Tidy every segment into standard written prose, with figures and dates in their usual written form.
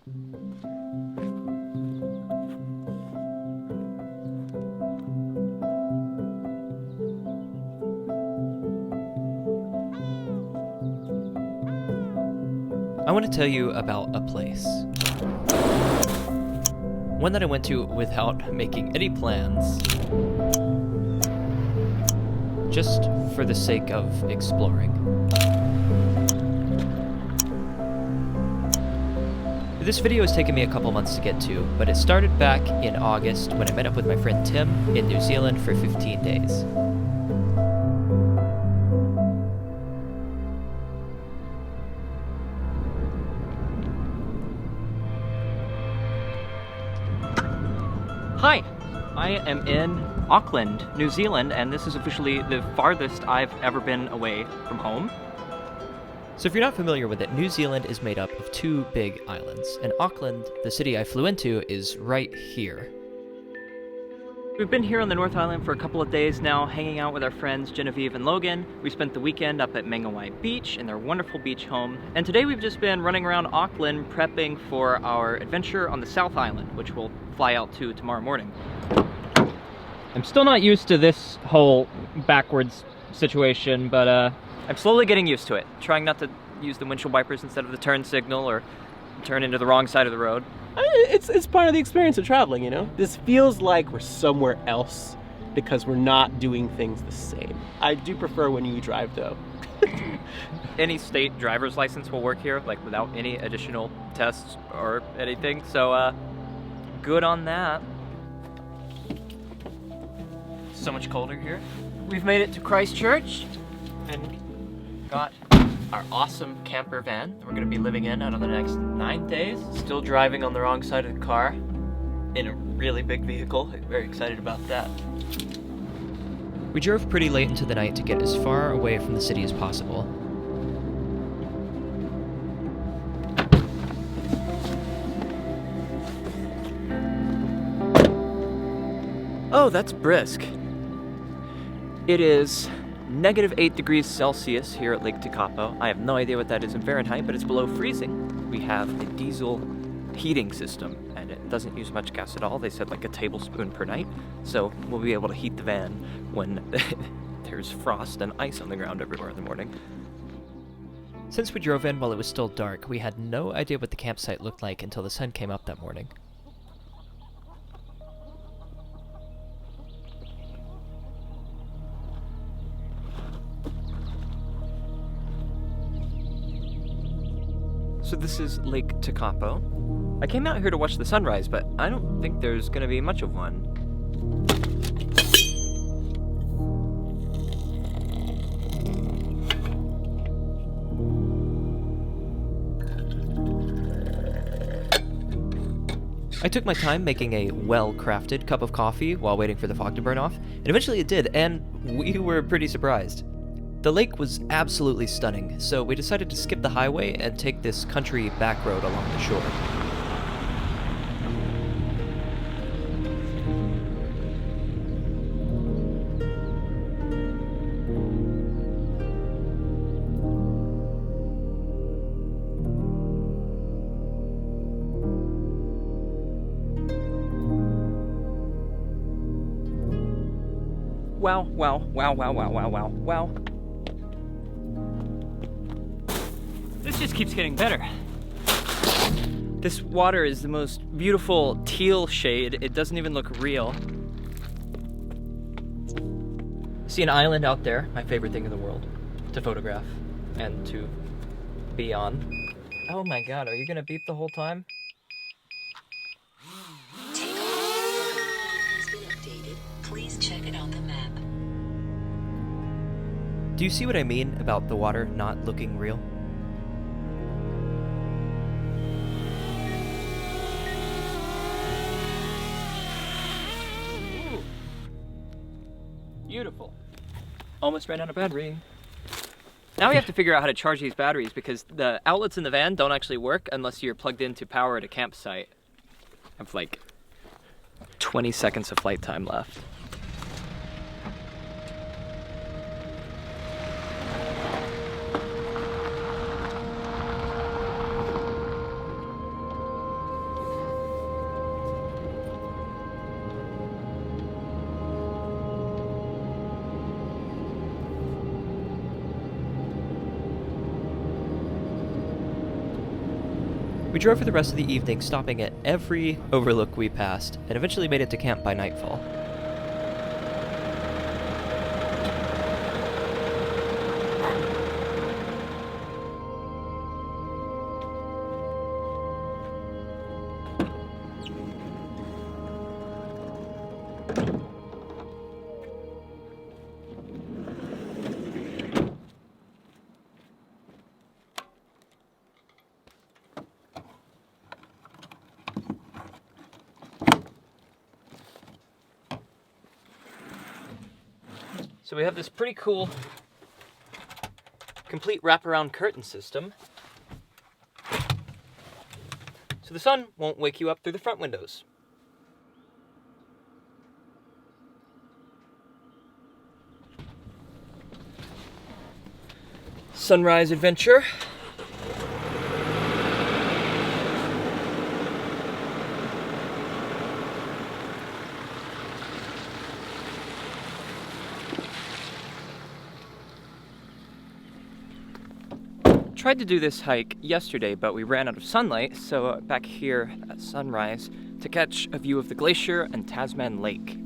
I want to tell you about a place. One that I went to without making any plans, just for the sake of exploring. This video has taken me a couple months to get to, but it started back in August when I met up with my friend Tim in New Zealand for 15 days. Hi, I am in Auckland, New Zealand, and this is officially the farthest I've ever been away from home. So if you're not familiar with it, New Zealand is made up of two big islands, and Auckland, the city I flew into, is right here. We've been here on the North Island for a couple of days now, hanging out with our friends Genevieve and Logan. We spent the weekend up at Mangawai Beach in their wonderful beach home. And today we've just been running around Auckland prepping for our adventure on the South Island, which we'll fly out to tomorrow morning. I'm still not used to this whole backwards situation, but I'm slowly getting used to it. Trying not to use the windshield wipers instead of the turn signal or turn into the wrong side of the road. It's part of the experience of traveling, you know? This feels like we're somewhere else because we're not doing things the same. I do prefer when you drive, though. Any state driver's license will work here, like without any additional tests or anything, so good on that. So much colder here. We've made it to Christchurch and got our awesome camper van that we're going to be living in out of the next 9 days. Still driving on the wrong side of the car in a really big vehicle. Very excited about that. We drove pretty late into the night to get as far away from the city as possible. Oh, that's brisk. It is -8 degrees Celsius here at Lake Tekapo. I have no idea what that is in Fahrenheit, but it's below freezing. We have a diesel heating system, and it doesn't use much gas at all. They said like a tablespoon per night, so we'll be able to heat the van when there's frost and ice on the ground everywhere in the morning. Since we drove in while it was still dark, we had no idea what the campsite looked like until the sun came up that morning. So this is Lake Tekapo. I came out here to watch the sunrise, but I don't think there's gonna be much of one. I took my time making a well-crafted cup of coffee while waiting for the fog to burn off, and eventually it did, and we were pretty surprised. The lake was absolutely stunning, so we decided to skip the highway and take this country back road along the shore. Wow. This just keeps getting better. This water is the most beautiful teal shade. It doesn't even look real. See an island out there, my favorite thing in the world to photograph and to be on. Oh my god, are you gonna beep the whole time? Takeoff has been updated. Please check it on the map. Do you see what I mean about the water not looking real? Ooh. Beautiful. Almost ran out of battery. Now we have to figure out how to charge these batteries because the outlets in the van don't actually work unless you're plugged into power at a campsite. I have like 20 seconds of flight time left. We drove for the rest of the evening, stopping at every overlook we passed, and eventually made it to camp by nightfall. So we have this pretty cool complete wraparound curtain system. So the sun won't wake you up through the front windows. Sunrise adventure. Tried to do this hike yesterday, but we ran out of sunlight, so back here at sunrise to catch a view of the glacier and Tasman Lake.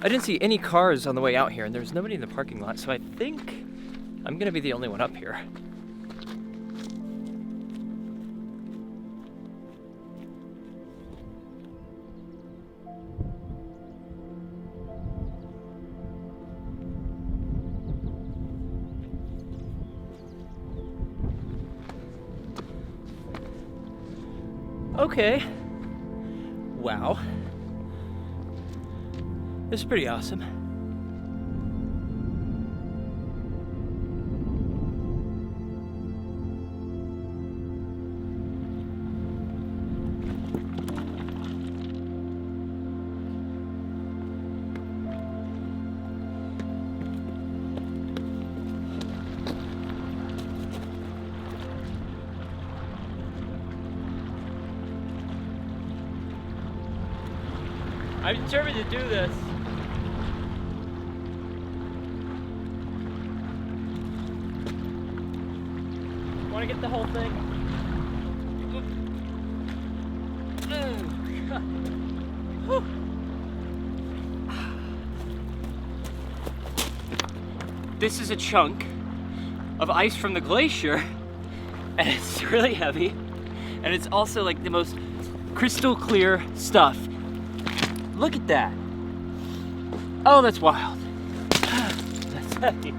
I didn't see any cars on the way out here, and there's nobody in the parking lot, so I think I'm gonna be the only one up here. Okay. Wow. This is pretty awesome. I'm determined to do this. Want to get the whole thing? This is a chunk of ice from the glacier, and it's really heavy, and it's also like the most crystal clear stuff. Look at that. Oh, that's wild. That's heavy.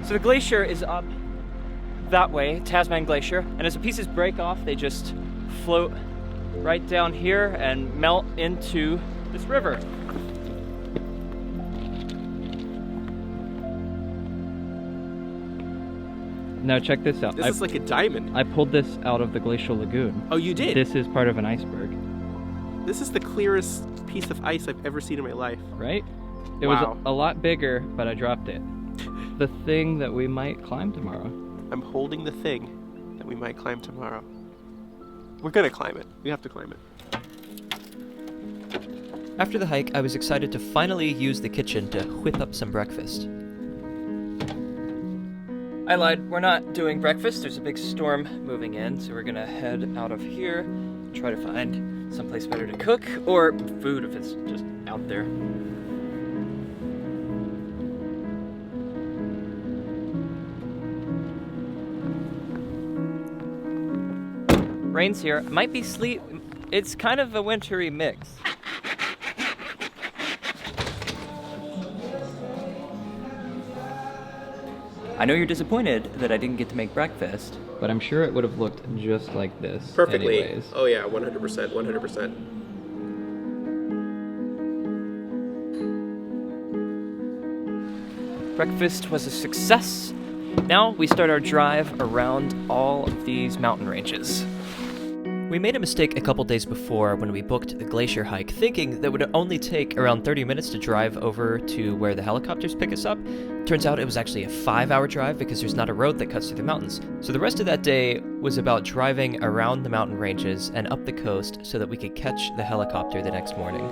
So the glacier is up that way, Tasman Glacier, and as the pieces break off, they just float right down here and melt into this river. Now check this out. This is like a diamond. I pulled this out of the glacial lagoon. Oh, you did? This is part of an iceberg. This is the clearest piece of ice I've ever seen in my life. Right? It Wow. was a lot bigger, but I dropped it. The thing that we might climb tomorrow. I'm holding the thing that we might climb tomorrow. We're gonna climb it. We have to climb it. After the hike, I was excited to finally use the kitchen to whip up some breakfast. I lied, we're not doing breakfast. There's a big storm moving in, so we're gonna head out of here, try to find someplace better to cook, or food if it's just out there. Rain's here. Might be sleet. It's kind of a wintry mix. I know you're disappointed that I didn't get to make breakfast, but I'm sure it would have looked just like this Perfectly. anyways. Oh yeah, 100%, 100%. Breakfast was a success. Now we start our drive around all of these mountain ranges. We made a mistake a couple days before when we booked the glacier hike, thinking that it would only take around 30 minutes to drive over to where the helicopters pick us up. Turns out it was actually a 5-hour drive because there's not a road that cuts through the mountains. So the rest of that day was about driving around the mountain ranges and up the coast so that we could catch the helicopter the next morning.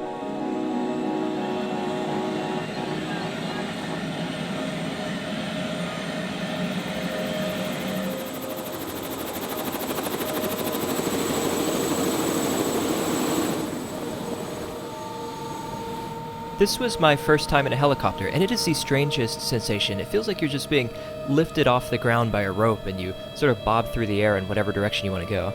This was my first time in a helicopter, and it is the strangest sensation. It feels like you're just being lifted off the ground by a rope, and you sort of bob through the air in whatever direction you want to go.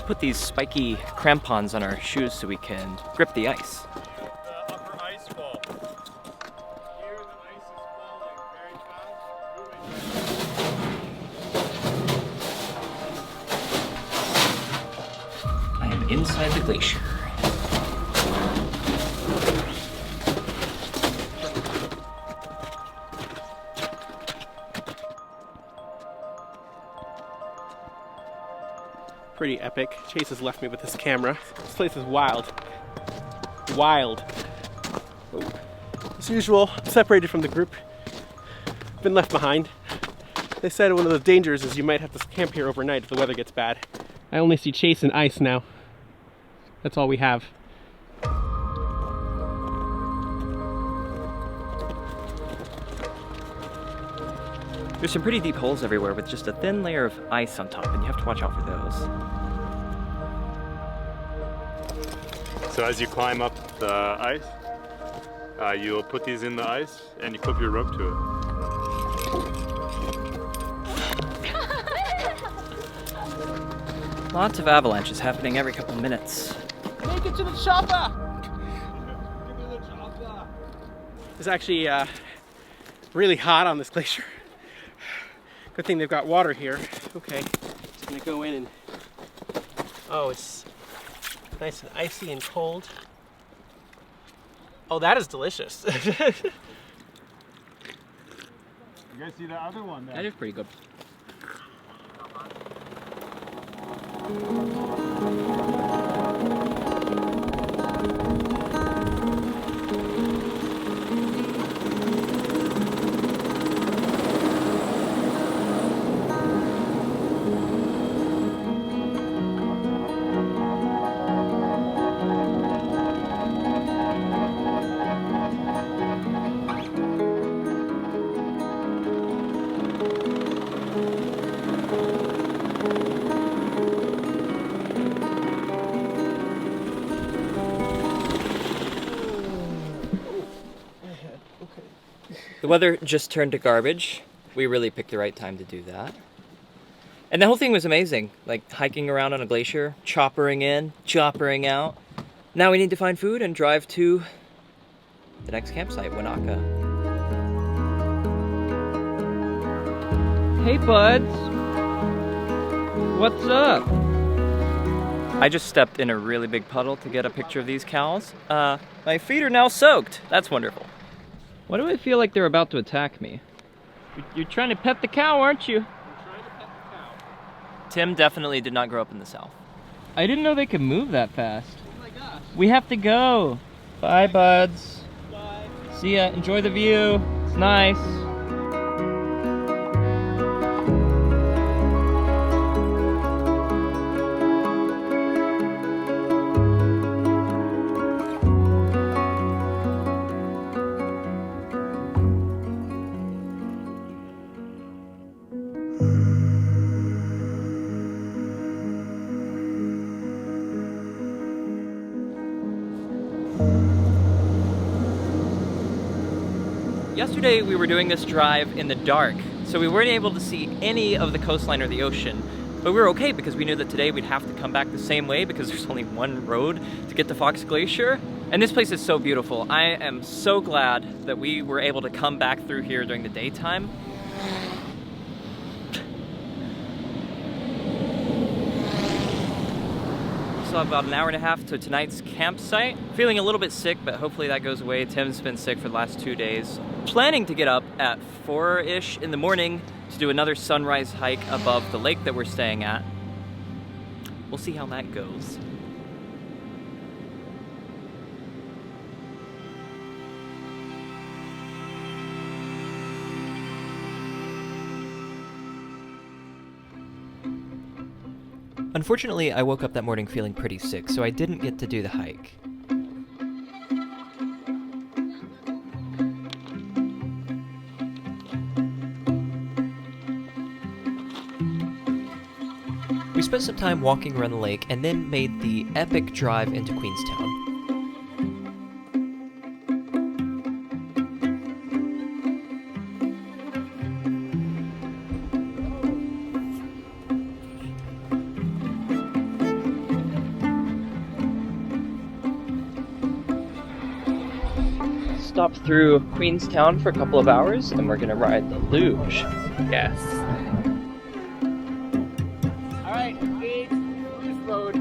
Put these spiky crampons on our shoes so we can grip the ice. The upper ice fall. Here the ice is falling very fast. I am inside the glacier. Pretty epic. Chase has left me with this camera. This place is wild. Wild. Oh. As usual, I'm separated from the group. Been left behind. They said one of the dangers is you might have to camp here overnight if the weather gets bad. I only see Chase and ice now. That's all we have. There's some pretty deep holes everywhere with just a thin layer of ice on top, and you have to watch out for those. So as you climb up the ice, you'll put these in the ice and you clip your rope to it. Lots of avalanches happening every couple minutes. Make it to the chopper! It's actually really hot on this glacier. Good thing they've got water here. Okay, just gonna go in and... Oh, it's nice and icy and cold. Oh, that is delicious. You guys see the other one there? That is pretty good. The weather just turned to garbage. We really picked the right time to do that. And the whole thing was amazing. Like hiking around on a glacier, choppering in, choppering out. Now we need to find food and drive to the next campsite, Wanaka. Hey buds! What's up? I just stepped in a really big puddle to get a picture of these cows. My feet are now soaked. That's wonderful. Why do I feel like they're about to attack me? You're trying to pet the cow, aren't you? Tim definitely did not grow up in the South. I didn't know they could move that fast. Oh my gosh. We have to go. Bye, buds. Bye. See ya. Enjoy the view. It's nice. Yesterday we were doing this drive in the dark, so we weren't able to see any of the coastline or the ocean. But we were okay because we knew that today we'd have to come back the same way because there's only one road to get to Fox Glacier. And this place is so beautiful. I am so glad that we were able to come back through here during the daytime. Still have about an hour and a half to tonight's campsite. Feeling a little bit sick, but hopefully that goes away. Tim's been sick for the last 2 days. Planning to get up at 4-ish in the morning to do another sunrise hike above the lake that we're staying at. We'll see how that goes. Unfortunately, I woke up that morning feeling pretty sick, so I didn't get to do the hike. We spent some time walking around the lake and then made the epic drive into Queenstown. Stopped through Queenstown for a couple of hours, and we're gonna ride the luge. Yes. All right, please, this road.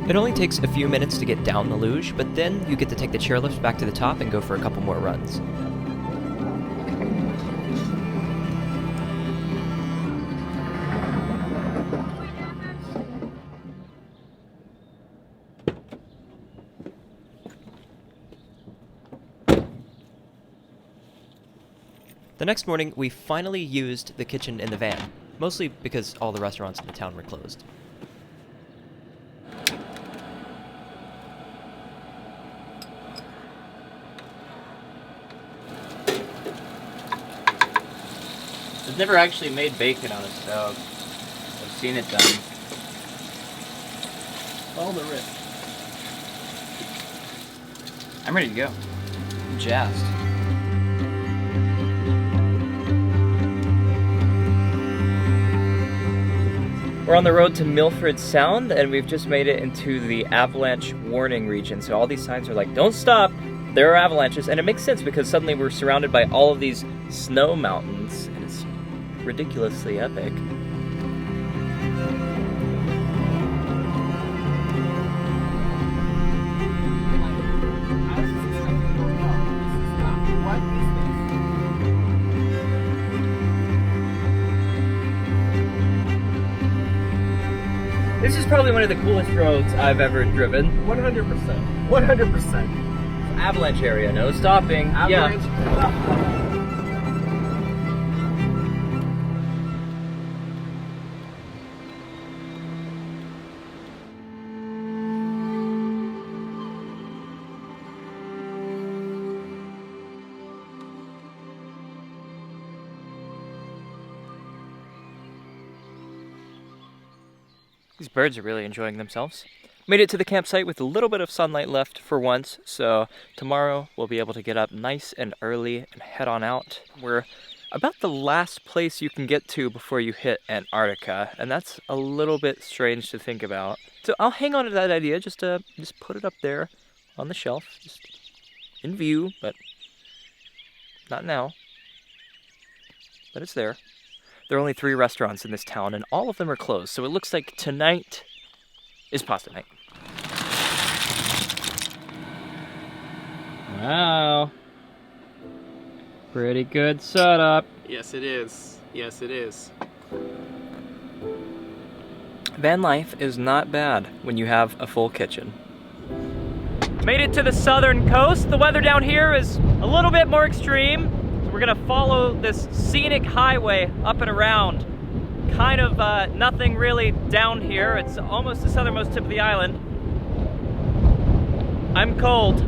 It only takes a few minutes to get down the luge, but then you get to take the chairlift back to the top and go for a couple more runs. The next morning, we finally used the kitchen in the van, mostly because all the restaurants in the town were closed. I've never actually made bacon on a stove. I've seen it done. All the rip. I'm ready to go. I'm jazzed. We're on the road to Milford Sound, and we've just made it into the avalanche warning region. So all these signs are like, don't stop, there are avalanches. And it makes sense because suddenly we're surrounded by all of these snow mountains, and it's ridiculously epic. This is probably one of the coolest roads I've ever driven. 100%. 100%. Avalanche area, no stopping. Avalanche. Yeah. These birds are really enjoying themselves. Made it to the campsite with a little bit of sunlight left for once, so tomorrow we'll be able to get up nice and early and head on out. We're about the last place you can get to before you hit Antarctica, and that's a little bit strange to think about. So I'll hang on to that idea, just put it up there on the shelf, just in view, but not now. But it's there. There are only 3 restaurants in this town, and all of them are closed, so it looks like tonight is pasta night. Wow. Pretty good setup. Yes, it is. Yes, it is. Van life is not bad when you have a full kitchen. Made it to the southern coast. The weather down here is a little bit more extreme. So we're gonna follow this scenic highway up and around. kind of nothing really down here. It's almost the southernmost tip of the island. I'm cold.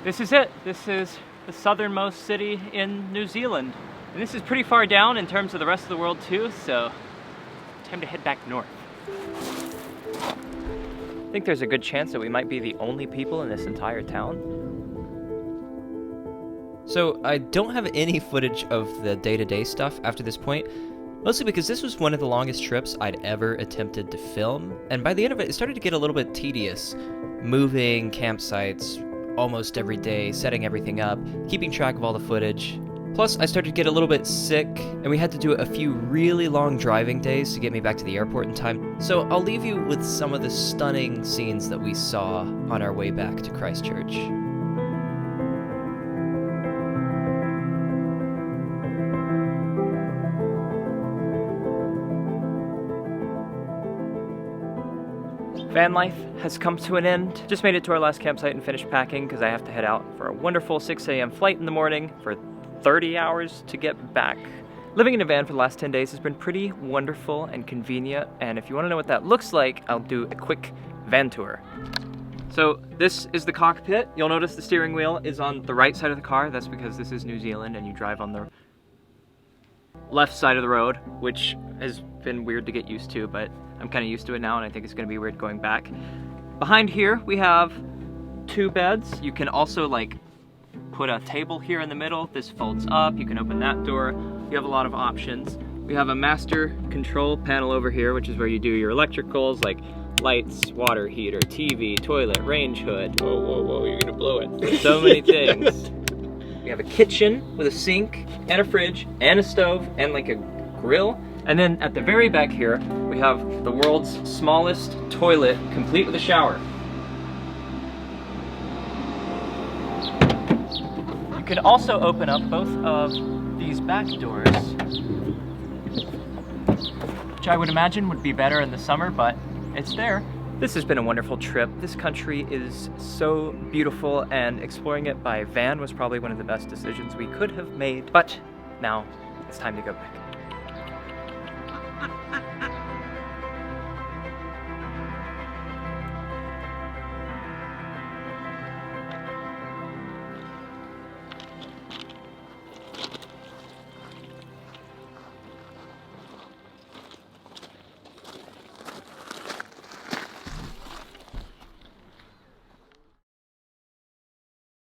This is it. This is the southernmost city in New Zealand. And this is pretty far down in terms of the rest of the world too, so time to head back north. I think there's a good chance that we might be the only people in this entire town. So I don't have any footage of the day-to-day stuff after this point, mostly because this was one of the longest trips I'd ever attempted to film, and by the end of it, it started to get a little bit tedious. Moving campsites almost every day, setting everything up, keeping track of all the footage. Plus, I started to get a little bit sick, and we had to do a few really long driving days to get me back to the airport in time. So I'll leave you with some of the stunning scenes that we saw on our way back to Christchurch. Van life has come to an end. Just made it to our last campsite and finished packing because I have to head out for a wonderful 6 a.m. flight in the morning for 30 hours to get back. Living in a van for the last 10 days has been pretty wonderful and convenient, and if you want to know what that looks like, I'll do a quick van tour. So this is the cockpit. You'll notice the steering wheel is on the right side of the car. That's because this is New Zealand and you drive on the left side of the road, which has been weird to get used to, but I'm kind of used to it now and I think it's going to be weird going back. Behind here we have 2 beds. You can also like put a table here in the middle. This folds up. You can open that door. You have a lot of options. We have a master control panel over here, which is where you do your electricals like lights, water heater, TV, toilet, range hood. Whoa, whoa, whoa, you're gonna blow it. So many things. We have a kitchen with a sink and a fridge and a stove and like a grill. And then at the very back here, we have the world's smallest toilet, complete with a shower. You can also open up both of these back doors, which I would imagine would be better in the summer, but it's there. This has been a wonderful trip. This country is so beautiful, and exploring it by van was probably one of the best decisions we could have made. But now it's time to go back.